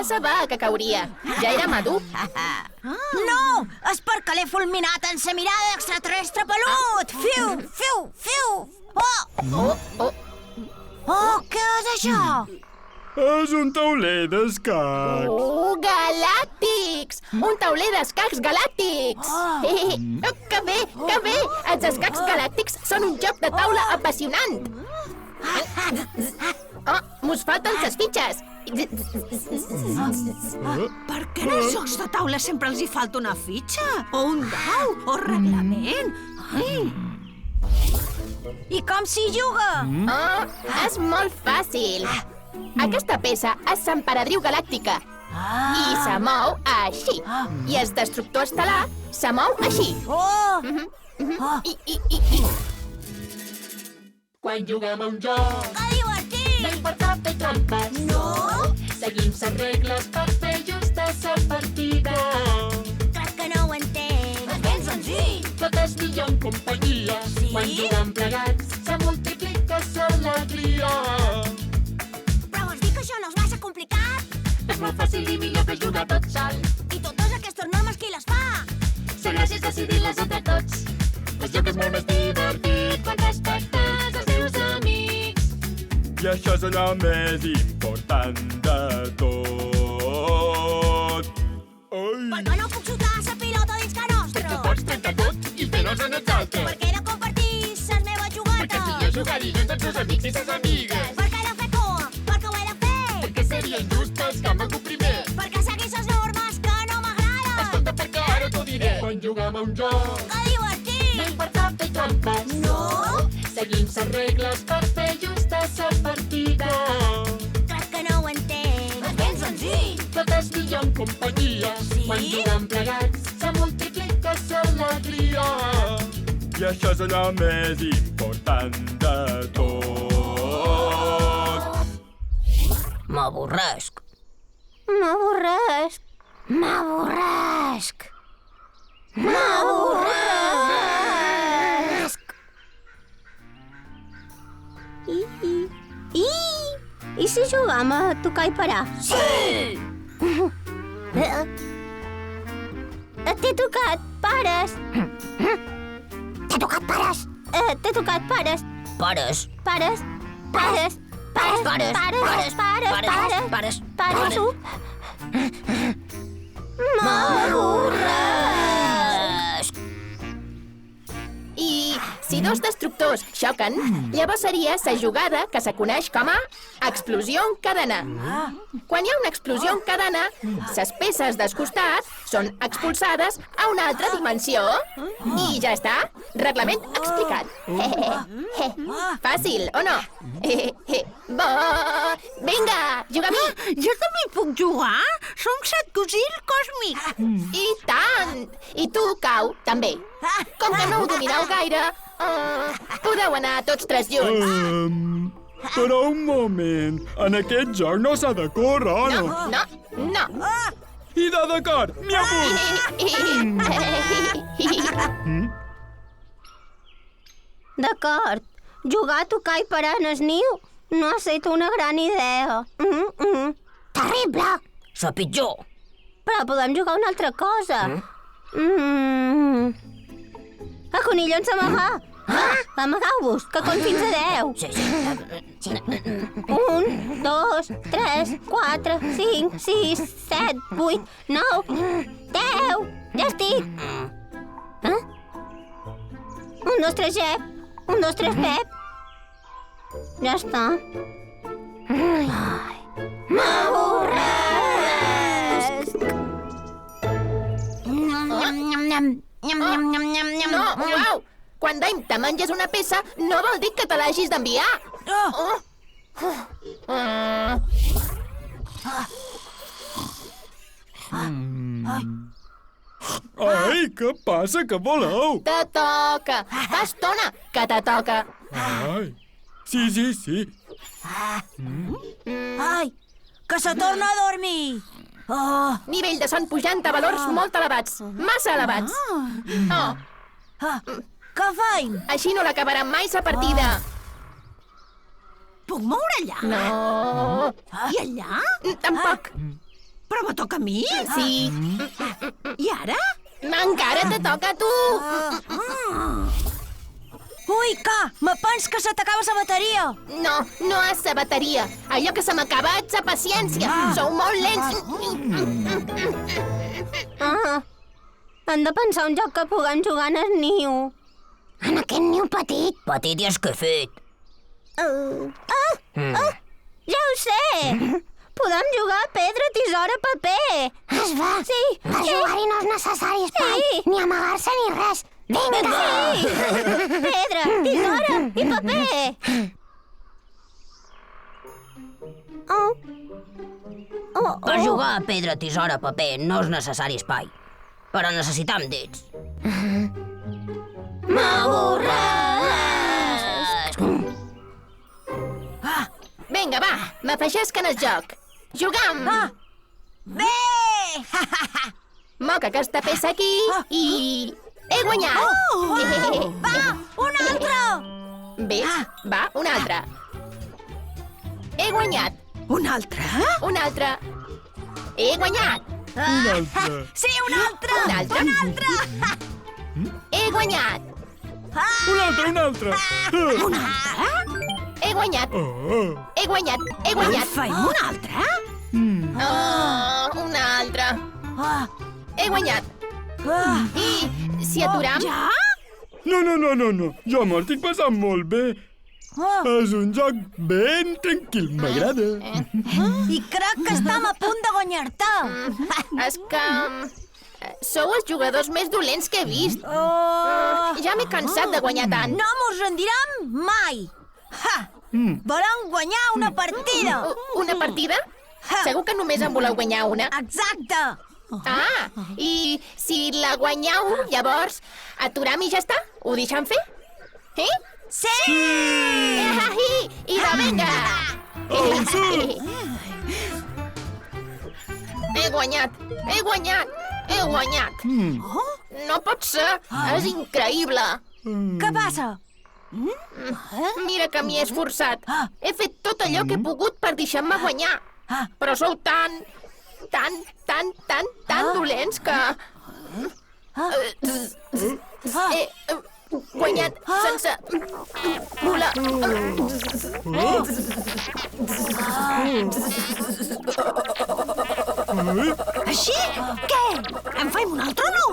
Ja sabia que cauria. Ja era madur. No! És perquè l'he fulminat en sa mirada extraterrestre pelut! Fiu, fiu, fiu! Oh! Oh, què és això? És un tauler d'escacs. Galàctics! Un tauler d'escacs galàctics! Que bé, que bé! Els escacs galàctics són un joc de taula apassionant! Mos falten ses fitxes! Per què en els jocs de taula sempre els hi falta una fitxa? O un dau? O reglament? I com s'hi juga? És molt fàcil! Aquesta peça és l'emperadriu galàctica i se mou així. I el destructor estel·lar se mou així. Quan juguem a un joc, Que divertit! no importa fer trampes. No? Seguim les regles per fer justa la partida. Crec que no ho entenc. És ben senzill. Tot és millor en companyia. Sí? Quan juguem plegats, se multiplica l'alegria. Però vols dir que això no és massa complicat? És molt fàcil i millor que jugar tot sol. I totes aquestes normes qui les fa? Segueixis decidir-les entre tots. El joc és molt més divertit quan respectes els teus amics. I això és allò més important de tot. Per què no puc xutar la pilota dins que nostre? Tu pots trencar tot i fer-nos en els altres. Per què he de compartir les meves juguetes? Perquè si jo jugaria amb tots els amics i les amigues. Per què he de fer cua? Perquè ho he de fer. Perquè seria injust pels que han vingut primer. Perquè seguís les normes que no m'agraden. Escolta, perquè ara t'ho diré. Quan juguem a un joc, Que divertit! no importa fer trampes. No? Seguim les regles per fer justa la partida. Crec que no ho entenc. És ben senzill. Tot és millor en companyia. Sí? Quan juguem plegats, se multiplica l'alegria. I això és allò més important de tot. M'avorresc. M'avorresc. M'avorresc. I si jugam a tocar i parar? Sí! T'he tocat pares. T'he tocat pares? T'he tocat pares. Pares. Pares. Pares. Pares. Pares. Pares. Pares. Pares. Pares. M'avorresc. I si dos destructors xoquen, llavors seria la jugada que se coneix com a explosió en cadena. Quan hi ha una explosió en cadena, les peces del costat són expulsades a una altra dimensió. I ja està. Reglament explicat. Fàcil, o no? Bo! Vinga, juga a mi! Jo també hi puc jugar? Som Satcosil còsmic. I tant! I tu, Cau, també. Com que no ho domineu gaire, podeu anar tots tres junts. Però un moment, en aquest joc no s'ha de córrer, o no? No. I d'acord, m'hi apunt! D'acord. Jugar a tocar i parar en el niu no ha estat una gran idea. Terrible. La pitjor. Però podem jugar a una altra cosa. A conillons amagar. Amagueu-vos, que compte fins a 10. Sí. 1, 2, 3, 4, 5, 6, 7, 8, 9, 10. Ja estic. 1, 2, 3, Jep. 1, 2, 3, Pep. Ja està. M'avorresc. No, uau! Quan Daim te menges una peça, no vol dir que te l'hagis d'enviar. Ai, què passa, que voleu? Te toca. Fa estona que te toca. Ai, sí. Ai, que se torna a dormir. Nivell de son pujant a valors molt elevats. Massa elevats. Què feim? Així no l'acabarà mai sa partida. Puc moure allà? No. I allà? Tampoc. Però me toca a mi? Sí, I ara? encara te toca a tu. Ui, Ca, me pens que se t'acaba la bateria. No, no és la bateria. Allò que se m'acaba és la paciència. Sou molt lents. Hem de pensar un joc que puguem jugar en el niu. En aquest niu petit. Petit i esquifit. Ja ho sé! Podem jugar a pedra, tisora, paper. Es va. Sí. Per jugar-hi no és necessari espai, ni amagar-se ni res. Vinga! Pedra, tisora i paper. Per jugar a pedra, tisora, paper no és necessari espai. Però necessitam dits. Vinga, va, m'afegeix en el joc. Jugam! Bé! Moca aquesta peça aquí i... He guanyat! Va, un altre! Bé, va, un altre. He guanyat. Un altre? Un altre. He guanyat. Un altre. Sí, un altre! Un altre. Un altre! He guanyat. Un altre, un altre. He guanyat. Oh. He guanyat. He En guanyat. faim un altre? Oh, un altre. He guanyat. I si aturam... Ja? No. Jo m'ho estic passant molt bé. És un joc ben tranquil, m'agrada. I crec que estem a punt de guanyar-te. És que... Sou els jugadors més dolents que he vist. Ja m'he cansat de guanyar tant. No mos rendirem mai. Ha! Volem guanyar una partida. Una partida? Segur que només en voleu guanyar una? Exacte. Ah, i si la guanyeu, llavors aturam i ja està? Ho deixem fer? Sí! I va, vinga! He guanyat! He guanyat! He guanyat! No pot ser! És increïble! Què passa? Mira que m'hi he esforçat. He fet tot allò que he pogut per deixar-me guanyar. Però sou tan dolents que... He guanyat sense voler. Així? Què? En faim un altre o no?